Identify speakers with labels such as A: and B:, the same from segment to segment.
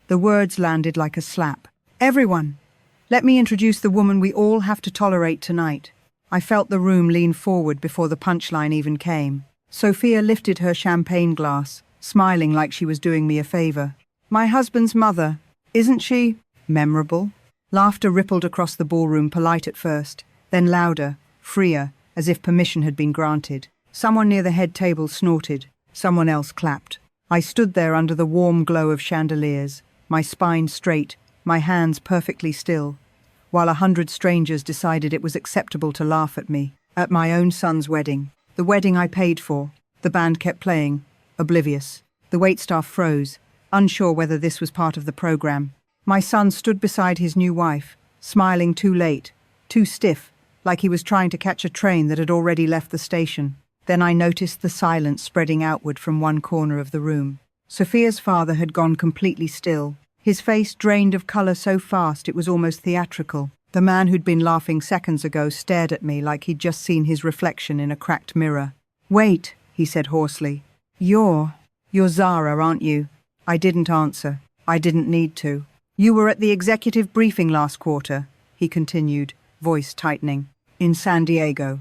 A: The words landed like a slap. "Everyone, let me introduce the woman we all have to tolerate tonight." I felt the room lean forward before the punchline even came. Sophia lifted her champagne glass, smiling like she was doing me a favor. "My husband's mother. Isn't she memorable?" Laughter rippled across the ballroom, polite at first, then louder, freer, as if permission had been granted. Someone near the head table snorted. Someone else clapped. I stood there under the warm glow of chandeliers, my spine straight, my hands perfectly still, while 100 strangers decided it was acceptable to laugh at me. At my own son's wedding, the wedding I paid for, the band kept playing, oblivious. The waitstaff froze, unsure whether this was part of the program. My son stood beside his new wife, smiling too late, too stiff, like he was trying to catch a train that had already left the station. Then I noticed the silence spreading outward from one corner of the room. Sophia's father had gone completely still, his face drained of color so fast it was almost theatrical. The man who'd been laughing seconds ago stared at me like he'd just seen his reflection in a cracked mirror. "Wait," he said hoarsely. You're Zara, aren't you?" I didn't answer. I didn't need to. "You were at the executive briefing last quarter," he continued, voice tightening. "In San Diego.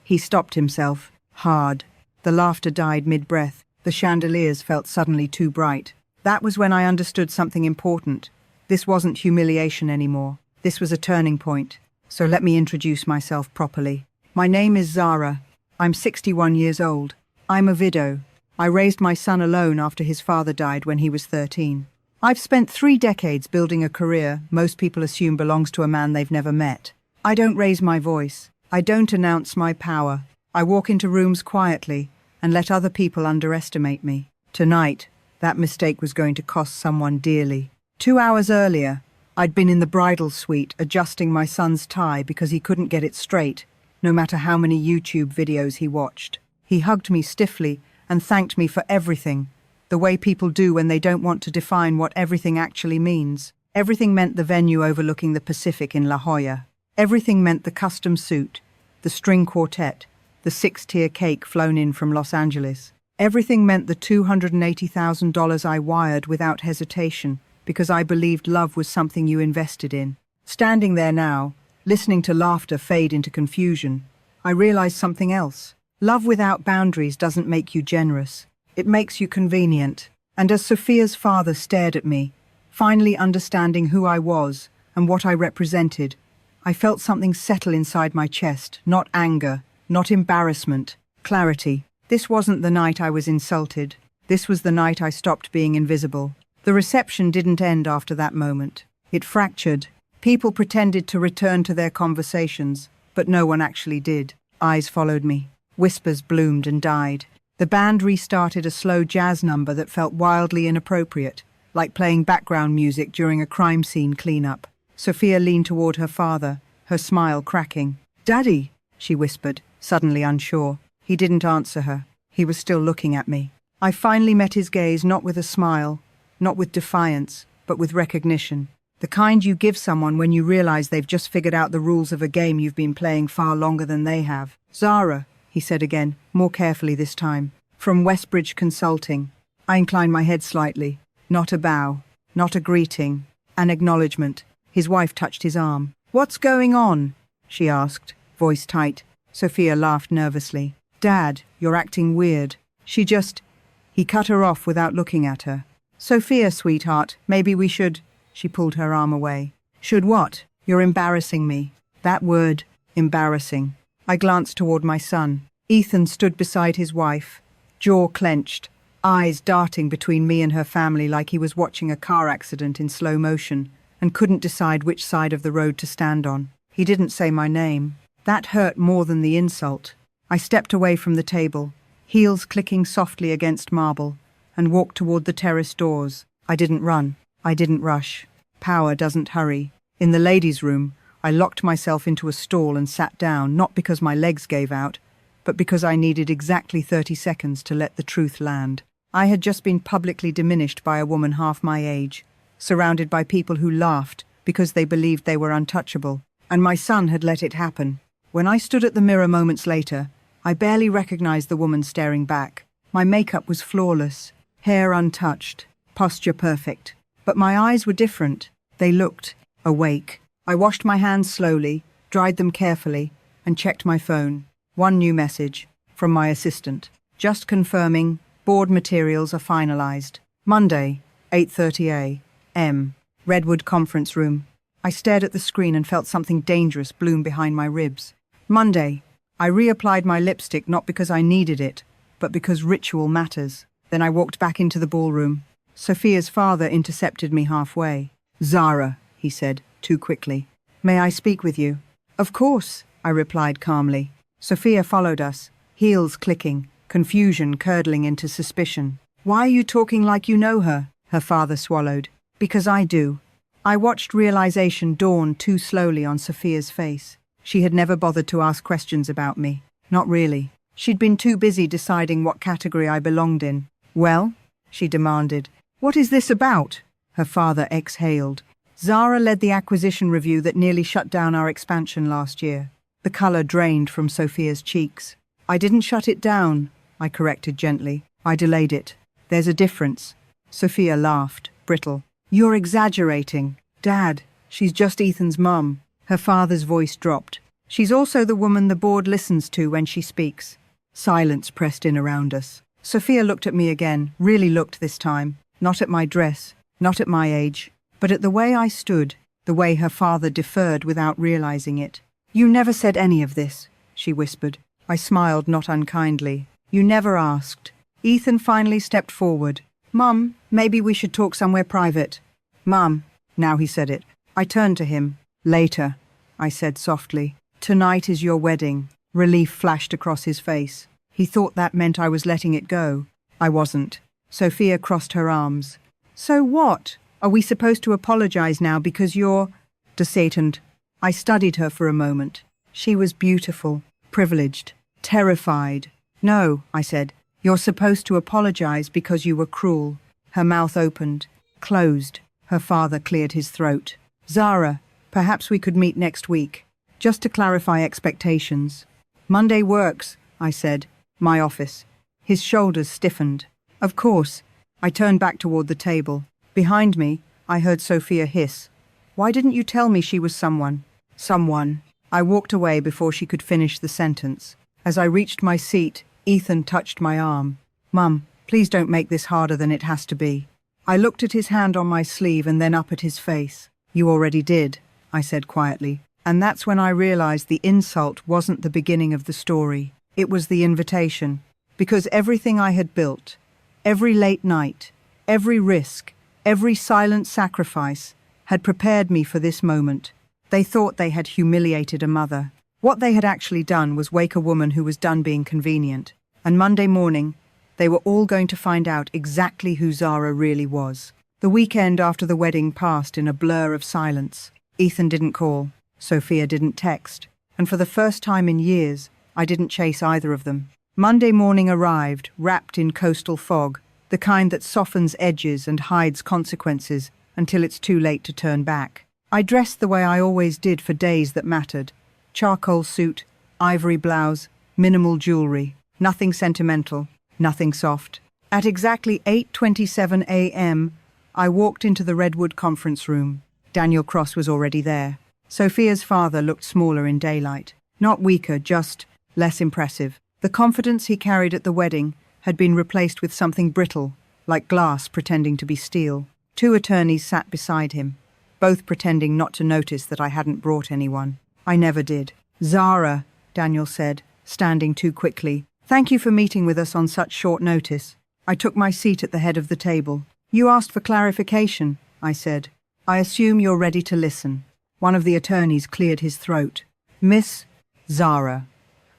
A: He stopped himself. Hard. The laughter died mid-breath. The chandeliers felt suddenly too bright. That was when I understood something important. This wasn't humiliation anymore. This was a turning point. So let me introduce myself properly. My name is Zara. I'm 61 years old. I'm a widow. I raised my son alone after his father died when he was 13. I've spent 3 decades building a career most people assume belongs to a man they've never met. I don't raise my voice. I don't announce my power. I walk into rooms quietly and let other people underestimate me. Tonight, that mistake was going to cost someone dearly. 2 hours earlier, I'd been in the bridal suite adjusting my son's tie because he couldn't get it straight, no matter how many YouTube videos he watched. He hugged me stiffly and thanked me for everything, the way people do when they don't want to define what everything actually means. Everything meant the venue overlooking the Pacific in La Jolla. Everything meant the custom suit, the string quartet, the 6-tier cake flown in from Los Angeles. Everything meant the $280,000 I wired without hesitation, because I believed love was something you invested in. Standing there now, listening to laughter fade into confusion, I realized something else. Love without boundaries doesn't make you generous. It makes you convenient. And as Sophia's father stared at me, finally understanding who I was and what I represented, I felt something settle inside my chest, not anger, not embarrassment, clarity. This wasn't the night I was insulted. This was the night I stopped being invisible. The reception didn't end after that moment. It fractured. People pretended to return to their conversations, but no one actually did. Eyes followed me. Whispers bloomed and died. The band restarted a slow jazz number that felt wildly inappropriate, like playing background music during a crime scene cleanup. Sophia leaned toward her father, her smile cracking. "Daddy," she whispered, suddenly unsure. He didn't answer her. He was still looking at me. I finally met his gaze, not with a smile, not with defiance, but with recognition. The kind you give someone when you realize they've just figured out the rules of a game you've been playing far longer than they have. "Zara," he said again, more carefully this time. "From Westbridge Consulting." I inclined my head slightly. Not a bow, not a greeting, an acknowledgement. His wife touched his arm. "What's going on?" she asked, voice tight. Sophia laughed nervously. "Dad, you're acting weird." He cut her off without looking at her. "Sophia, sweetheart, maybe we should..." She pulled her arm away. "Should what? You're embarrassing me." That word, embarrassing. I glanced toward my son. Ethan stood beside his wife, jaw clenched, eyes darting between me and her family like he was watching a car accident in slow motion and couldn't decide which side of the road to stand on. He didn't say my name. That hurt more than the insult. I stepped away from the table, heels clicking softly against marble, and walked toward the terrace doors. I didn't run. I didn't rush. Power doesn't hurry. In the ladies' room, I locked myself into a stall and sat down, not because my legs gave out, but because I needed exactly 30 seconds to let the truth land. I had just been publicly diminished by a woman half my age, surrounded by people who laughed because they believed they were untouchable, and my son had let it happen. When I stood at the mirror moments later, I barely recognized the woman staring back. My makeup was flawless, hair untouched, posture perfect. But my eyes were different. They looked awake. I washed my hands slowly, dried them carefully, and checked my phone. One new message from my assistant. Just confirming, board materials are finalized. Monday, 8:30 a.m. Redwood conference room. I stared at the screen and felt something dangerous bloom behind my ribs. Monday. I reapplied my lipstick not because I needed it, but because ritual matters. Then I walked back into the ballroom. Sophia's father intercepted me halfway. "Zara," he said, too quickly. "May I speak with you?" "Of course," I replied calmly. Sophia followed us, heels clicking, confusion curdling into suspicion. "Why are you talking like you know her?" her father swallowed. "Because I do." I watched realization dawn too slowly on Sophia's face. She had never bothered to ask questions about me. Not really. She'd been too busy deciding what category I belonged in. "Well?" she demanded. "What is this about?" Her father exhaled. "Zara led the acquisition review that nearly shut down our expansion last year." The color drained from Sophia's cheeks. "I didn't shut it down," I corrected gently. "I delayed it. There's a difference." Sophia laughed, brittle. "You're exaggerating. Dad, she's just Ethan's mum." Her father's voice dropped. "She's also the woman the board listens to when she speaks." Silence pressed in around us. Sophia looked at me again, really looked this time. Not at my dress, not at my age, but at the way I stood, the way her father deferred without realizing it. "You never said any of this," she whispered. I smiled not unkindly. "You never asked." Ethan finally stepped forward. "Mum, maybe we should talk somewhere private." "Mum," now he said it. I turned to him. "Later," I said softly. "Tonight is your wedding." Relief flashed across his face. He thought that meant I was letting it go. I wasn't. Sophia crossed her arms. "So what? Are we supposed to apologize now because you're disheartened?" I studied her for a moment. She was beautiful, privileged, terrified. "No," I said. "You're supposed to apologize because you were cruel." Her mouth opened, closed. Her father cleared his throat. "Zara, perhaps we could meet next week, just to clarify expectations." "Monday works," I said. "My office." His shoulders stiffened. "Of course." I turned back toward the table. Behind me, I heard Sophia hiss. "Why didn't you tell me she was someone?" "Someone." I walked away before she could finish the sentence. As I reached my seat, Ethan touched my arm. "Mum, please don't make this harder than it has to be." I looked at his hand on my sleeve and then up at his face. "You already did," I said quietly. And that's when I realized the insult wasn't the beginning of the story. It was the invitation. Because everything I had built, every late night, every risk, every silent sacrifice, had prepared me for this moment. They thought they had humiliated a mother. What they had actually done was wake a woman who was done being convenient. And Monday morning, they were all going to find out exactly who Zara really was. The weekend after the wedding passed in a blur of silence. Ethan didn't call. Sophia didn't text. And for the first time in years, I didn't chase either of them. Monday morning arrived, wrapped in coastal fog, the kind that softens edges and hides consequences until it's too late to turn back. I dressed the way I always did for days that mattered. Charcoal suit, ivory blouse, minimal jewelry, nothing sentimental, nothing soft. At exactly 8:27 a.m., I walked into the Redwood conference room. Daniel Cross was already there. Sophia's father looked smaller in daylight. Not weaker, just less impressive. The confidence he carried at the wedding had been replaced with something brittle, like glass pretending to be steel. Two attorneys sat beside him, both pretending not to notice that I hadn't brought anyone. I never did. "Zara," Daniel said, standing too quickly. "Thank you for meeting with us on such short notice." I took my seat at the head of the table. "You asked for clarification," I said. "I assume you're ready to listen." One of the attorneys cleared his throat. "Miss Zara,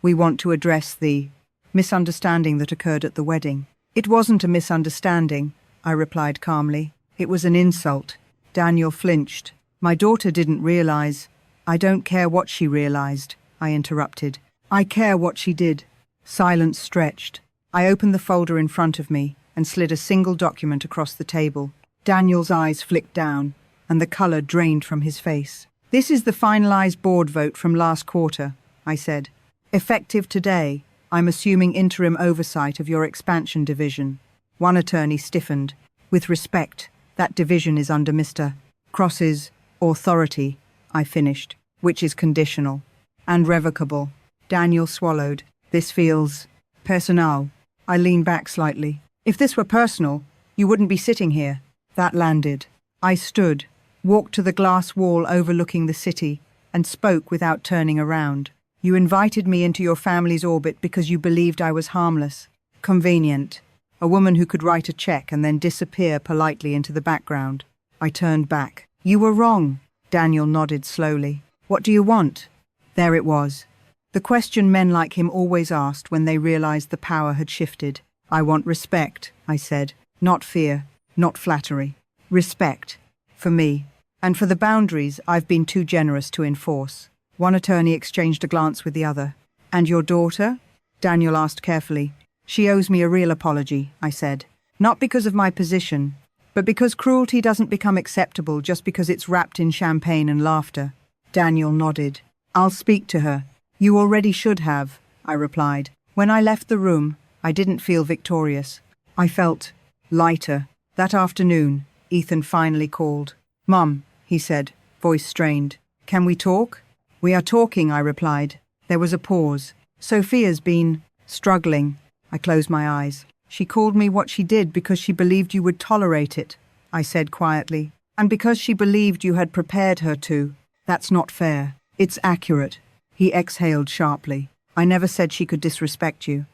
A: we want to address the misunderstanding that occurred at the wedding." "It wasn't a misunderstanding," I replied calmly. "It was an insult." Daniel flinched. "My daughter didn't realize." "I don't care what she realized," I interrupted. "I care what she did." Silence stretched. I opened the folder in front of me and slid a single document across the table. Daniel's eyes flicked down, and the color drained from his face. "This is the finalized board vote from last quarter," I said. "Effective today, I'm assuming interim oversight of your expansion division." One attorney stiffened. "With respect, That division is under Mr. Cross's authority, I finished, which is conditional and revocable. Daniel swallowed. This feels personal. I leaned back slightly. If this were personal, you wouldn't be sitting here. That landed. I stood, walked to the glass wall overlooking the city, and spoke without turning around. You invited me into your family's orbit because you believed I was harmless. Convenient. A woman who could write a check and then disappear politely into the background. I turned back. You were wrong. Daniel nodded slowly. What do you want? There it was. The question men like him always asked when they realized the power had shifted. I want respect, I said. Not fear, not flattery. Respect. For me. And for the boundaries I've been too generous to enforce. One attorney exchanged a glance with the other. And your daughter? Daniel asked carefully. She owes me a real apology, I said. Not because of my position, but because cruelty doesn't become acceptable just because it's wrapped in champagne and laughter. Daniel nodded. I'll speak to her. You already should have, I replied. When I left the room, I didn't feel victorious. I felt lighter. That afternoon, Ethan finally called. Mum, he said, voice strained. Can we talk? We are talking, I replied. There was a pause. Sophia's been struggling. I closed my eyes. She called me what she did because she believed you would tolerate it, I said quietly. And because she believed you had prepared her to. That's not fair. It's accurate. He exhaled sharply. I never said she could disrespect you.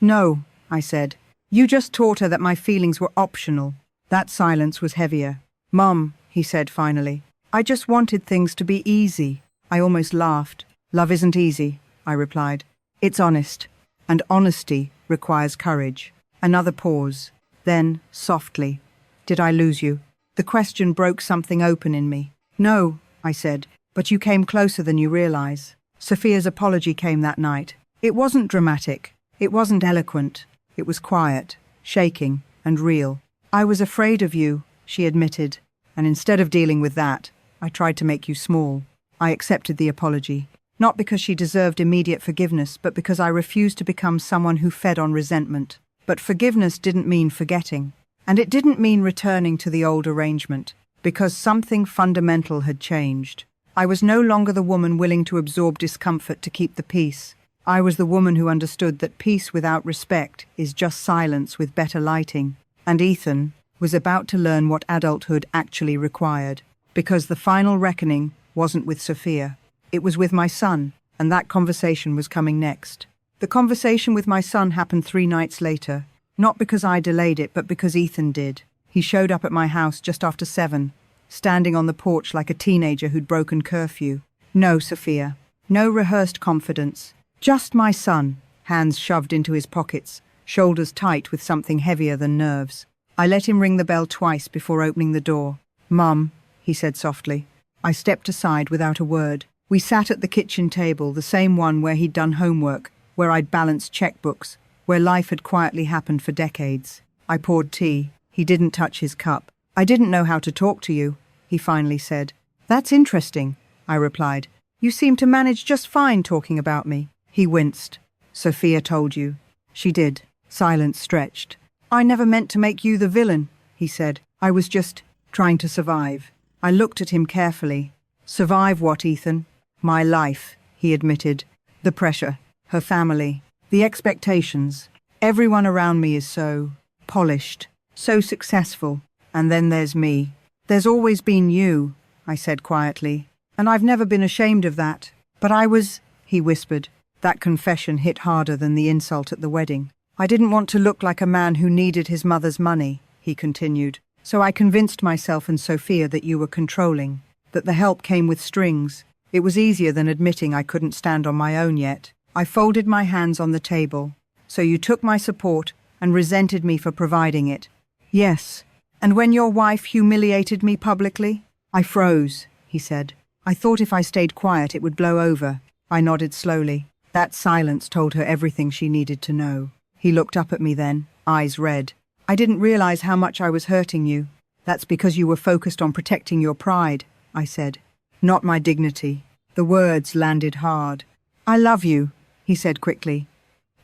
A: No, I said. You just taught her that my feelings were optional. That silence was heavier. Mum, he said finally. I just wanted things to be easy. I almost laughed. Love isn't easy, I replied. It's honest. And honesty requires courage. Another pause. Then, softly. Did I lose you? The question broke something open in me. No, I said, but you came closer than you realize. Sophia's apology came that night. It wasn't dramatic. It wasn't eloquent. It was quiet, shaking, and real. I was afraid of you, she admitted, and instead of dealing with that, I tried to make you small. I accepted the apology, not because she deserved immediate forgiveness, but because I refused to become someone who fed on resentment. But forgiveness didn't mean forgetting, and it didn't mean returning to the old arrangement, because something fundamental had changed. I was no longer the woman willing to absorb discomfort to keep the peace. I was the woman who understood that peace without respect is just silence with better lighting. And Ethan was about to learn what adulthood actually required, because the final reckoning wasn't with Sophia. It was with my son, and that conversation was coming next. The conversation with my son happened 3 nights later, not because I delayed it, but because Ethan did. He showed up at my house just after 7, standing on the porch like a teenager who'd broken curfew. No, Sophia. No rehearsed confidence. Just my son, hands shoved into his pockets, shoulders tight with something heavier than nerves. I let him ring the bell twice before opening the door. Mum, he said softly. I stepped aside without a word. We sat at the kitchen table, the same one where he'd done homework, where I'd balanced checkbooks, where life had quietly happened for decades. I poured tea. He didn't touch his cup. I didn't know how to talk to you, he finally said. That's interesting, I replied. You seem to manage just fine talking about me. He winced. Sophia told you. She did. Silence stretched. I never meant to make you the villain, he said. I was just trying to survive. I looked at him carefully. Survive what, Ethan? My life, he admitted. The pressure, her family, the expectations. Everyone around me is so polished, so successful. And then there's me. There's always been you, I said quietly. And I've never been ashamed of that. But I was, he whispered. That confession hit harder than the insult at the wedding. I didn't want to look like a man who needed his mother's money, he continued. So I convinced myself and Sophia that you were controlling, that the help came with strings. It was easier than admitting I couldn't stand on my own yet. I folded my hands on the table. So you took my support and resented me for providing it. Yes. And when your wife humiliated me publicly? I froze, he said. I thought if I stayed quiet it would blow over. I nodded slowly. That silence told her everything she needed to know. He looked up at me then, eyes red. I didn't realize how much I was hurting you. That's because you were focused on protecting your pride, I said. Not my dignity. The words landed hard. I love you, he said quickly.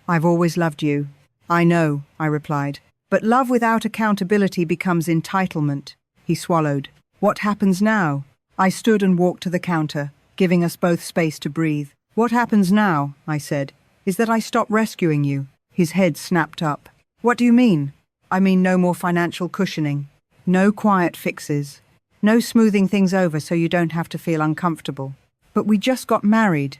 A: I've always loved you. I know, I replied. But love without accountability becomes entitlement. He swallowed. What happens now? I stood and walked to the counter, giving us both space to breathe. What happens now, I said, is that I stop rescuing you. His head snapped up. What do you mean? I mean no more financial cushioning. No quiet fixes. No smoothing things over so you don't have to feel uncomfortable. But we just got married.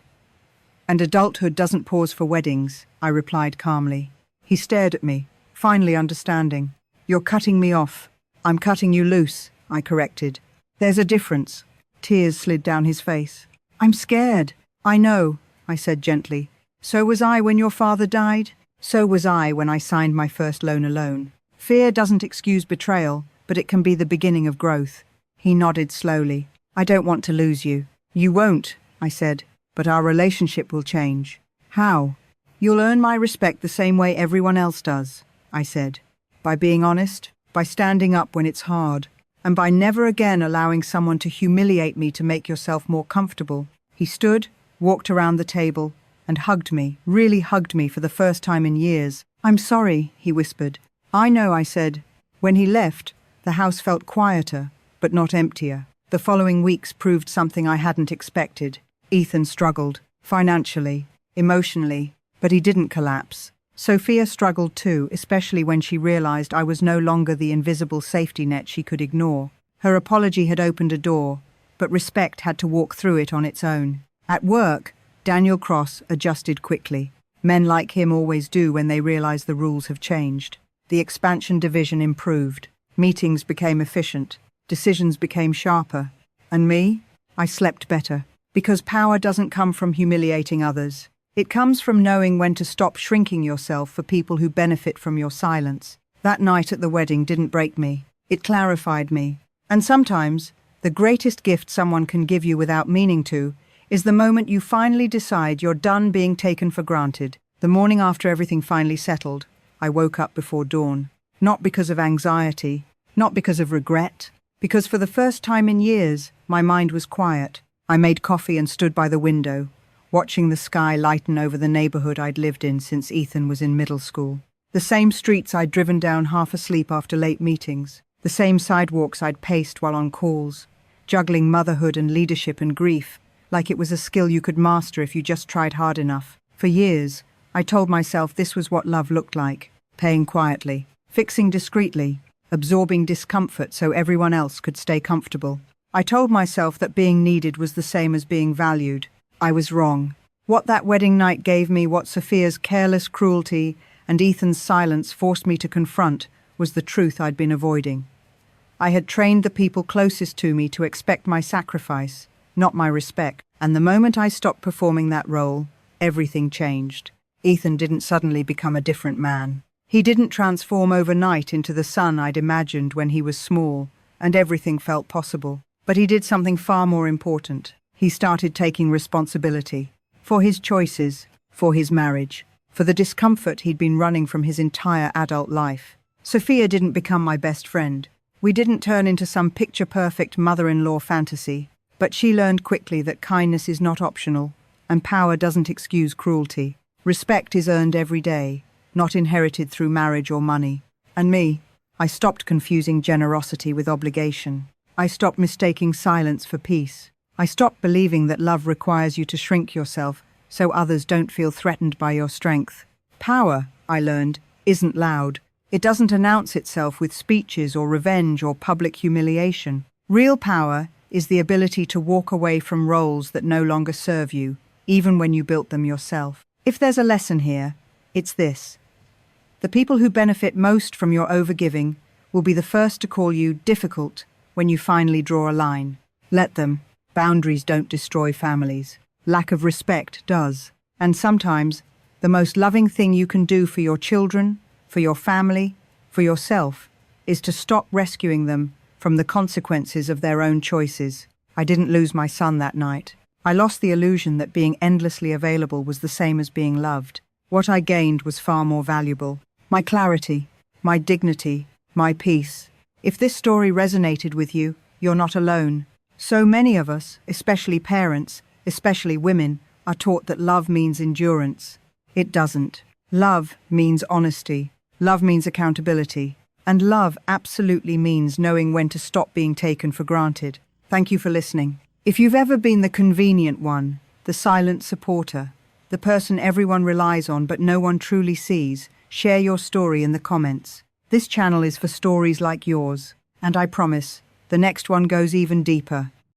A: And adulthood doesn't pause for weddings, I replied calmly. He stared at me, finally understanding. You're cutting me off. I'm cutting you loose, I corrected. There's a difference. Tears slid down his face. I'm scared. I know, I said gently. So was I when your father died. So was I when I signed my first loan alone. Fear doesn't excuse betrayal, but it can be the beginning of growth. He nodded slowly. I don't want to lose you. You won't, I said, but our relationship will change. How? You'll earn my respect the same way everyone else does, I said. By being honest, by standing up when it's hard, and by never again allowing someone to humiliate me to make yourself more comfortable. He stood, walked around the table, and hugged me, really hugged me for the first time in years. I'm sorry, he whispered. I know, I said. When he left, the house felt quieter, but not emptier. The following weeks proved something I hadn't expected. Ethan struggled, financially, emotionally, but he didn't collapse. Sophia struggled too, especially when she realized I was no longer the invisible safety net she could ignore. Her apology had opened a door, but respect had to walk through it on its own. At work, Daniel Cross adjusted quickly. Men like him always do when they realize the rules have changed. The expansion division improved. Meetings became efficient. Decisions became sharper. And me? I slept better. Because power doesn't come from humiliating others. It comes from knowing when to stop shrinking yourself for people who benefit from your silence. That night at the wedding didn't break me. It clarified me. And sometimes, the greatest gift someone can give you without meaning to is the moment you finally decide you're done being taken for granted. The morning after everything finally settled, I woke up before dawn. Not because of anxiety, not because of regret, because for the first time in years, my mind was quiet. I made coffee and stood by the window, watching the sky lighten over the neighborhood I'd lived in since Ethan was in middle school. The same streets I'd driven down half asleep after late meetings, the same sidewalks I'd paced while on calls, juggling motherhood and leadership and grief, like it was a skill you could master if you just tried hard enough. For years, I told myself this was what love looked like, paying quietly, fixing discreetly, absorbing discomfort so everyone else could stay comfortable. I told myself that being needed was the same as being valued. I was wrong. What that wedding night gave me, what Sophia's careless cruelty and Ethan's silence forced me to confront, was the truth I'd been avoiding. I had trained the people closest to me to expect my sacrifice, not my respect, and the moment I stopped performing that role, everything changed. Ethan didn't suddenly become a different man. He didn't transform overnight into the son I'd imagined when he was small, and everything felt possible. But he did something far more important. He started taking responsibility for his choices, for his marriage, for the discomfort he'd been running from his entire adult life. Sophia didn't become my best friend. We didn't turn into some picture-perfect mother-in-law fantasy, but she learned quickly that kindness is not optional, and power doesn't excuse cruelty. Respect is earned every day, not inherited through marriage or money. And me, I stopped confusing generosity with obligation. I stopped mistaking silence for peace. I stopped believing that love requires you to shrink yourself so others don't feel threatened by your strength. Power, I learned, isn't loud. It doesn't announce itself with speeches or revenge or public humiliation. Real power is the ability to walk away from roles that no longer serve you, even when you built them yourself. If there's a lesson here, it's this. The people who benefit most from your overgiving will be the first to call you difficult when you finally draw a line. Let them. Boundaries don't destroy families. Lack of respect does. And sometimes, the most loving thing you can do for your children, for your family, for yourself, is to stop rescuing them from the consequences of their own choices. I didn't lose my son that night. I lost the illusion that being endlessly available was the same as being loved. What I gained was far more valuable. My clarity, my dignity, my peace. If this story resonated with you, you're not alone. So many of us, especially parents, especially women, are taught that love means endurance. It doesn't. Love means honesty. Love means accountability. And love absolutely means knowing when to stop being taken for granted. Thank you for listening. If you've ever been the convenient one, the silent supporter, the person everyone relies on but no one truly sees, share your story in the comments. This channel is for stories like yours, and I promise, the next one goes even deeper.